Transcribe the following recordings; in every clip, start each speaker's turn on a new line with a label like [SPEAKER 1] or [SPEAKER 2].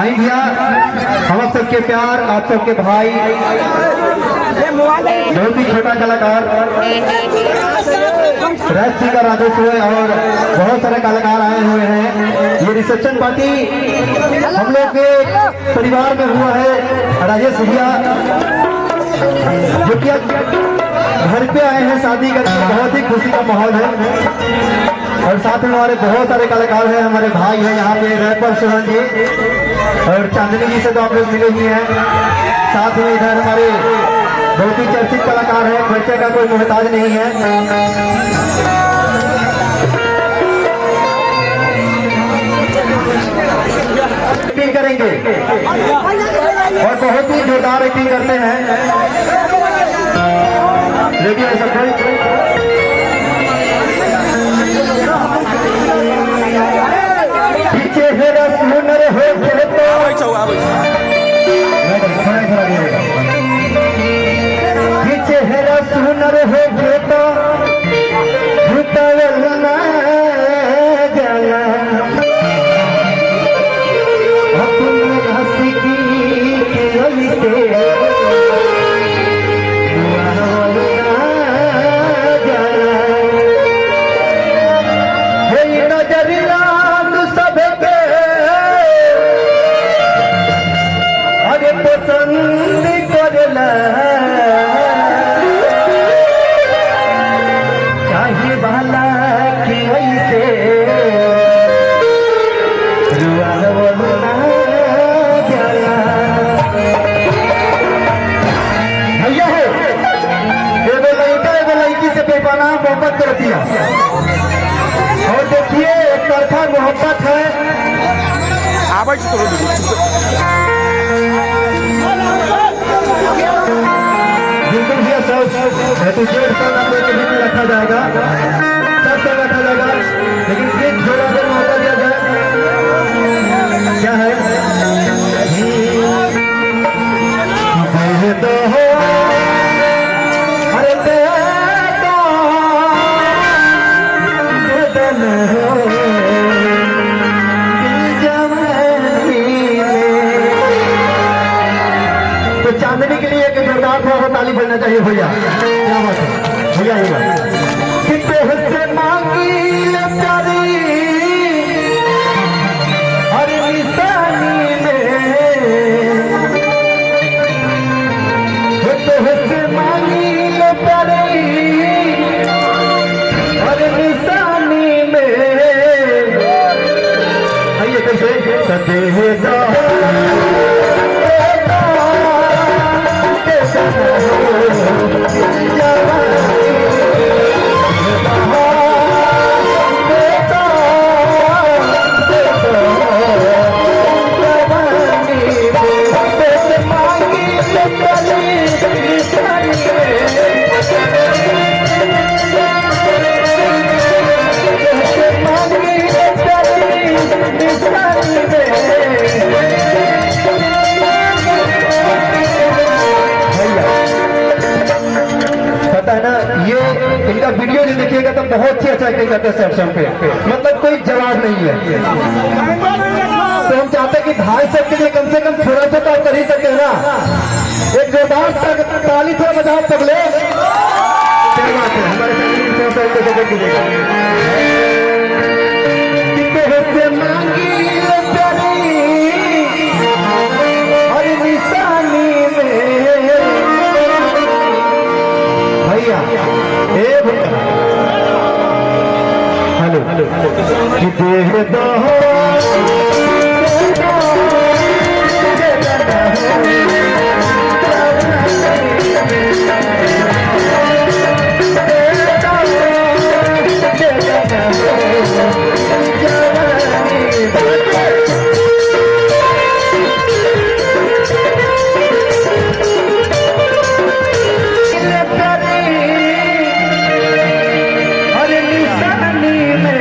[SPEAKER 1] नहीं भैया, हम आप सबके प्यार, आप सबके भाई, बहुत ही छोटा कलाकार राज सिंह का राजस्व है और बहुत सारे कलाकार आए हुए हैं। ये रिसेप्शन पार्टी हम लोग के परिवार में हुआ है। राजेश भैया जो कि घर पे आए हैं शादी करके, बहुत ही खुशी का माहौल है। और साथ में हमारे बहुत सारे कलाकार हैं, हमारे भाई हैं यहाँ पे रैपर सोहन जी और चांदनी जी से तो आप लोग मिले ही हैं। साथ में इधर हमारे बहुत ही चर्चित कलाकार हैं, बच्चे का कोई मोहताज नहीं है। एक्टिंग करेंगे और बहुत ही जोरदार एक्टिंग करते हैं। रेडी है सब कोई? पीछे है रसमुनर हो पीछे है रसमुनर हो बेटा भूतवलना जाना अपने हंसी की केवल से पसंद करला चाहे वाला की वैसे भैया है एगो लड़का एगो लड़की से बेपनाह मोहब्बत कर दिया और देखिए एक तरफा मोहब्बत है। बिल्कुल भैया सब रखा जाएगा, सब रखा जाएगा, लेकिन प्लीज थोड़ा देर मौका दिया जाए। क्या है तो हो अरे तो चांदनी के लिए एक जोरदार थोड़ा ताली बजना चाहिए भैया। क्या बात है भैया, ये बात कितने से मांगी प्यारी हर निशानी में, कितने से मांगी प्यारी हर निशानी में। आइए कैसे सदे दो इनका वीडियो जो देखिएगा तो बहुत ही अच्छा एक्टिंग करते हैं सर पे, मतलब कोई जवाब नहीं है। तो हम चाहते हैं कि भाई सब के लिए कम से कम थोड़ा सा तो आप कर ही सकते हैं ना। एक जोरदार ताली थोड़ा बजाओ पगले। क्या बात है, हमारे भैया हेलो कि देह दो हर निशानी में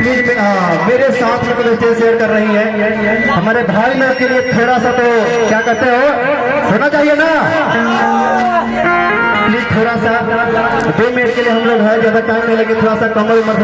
[SPEAKER 1] प्लीज मेरे साथ में मतलब स्टेज शेयर कर रही है। हमारे भाई लोग के लिए थोड़ा सा तो क्या कहते हो होना चाहिए ना, प्लीज थोड़ा सा 2 मिनट के लिए हम लोग है, ज्यादा टाइम नहीं लगे, थोड़ा सा कमर उमर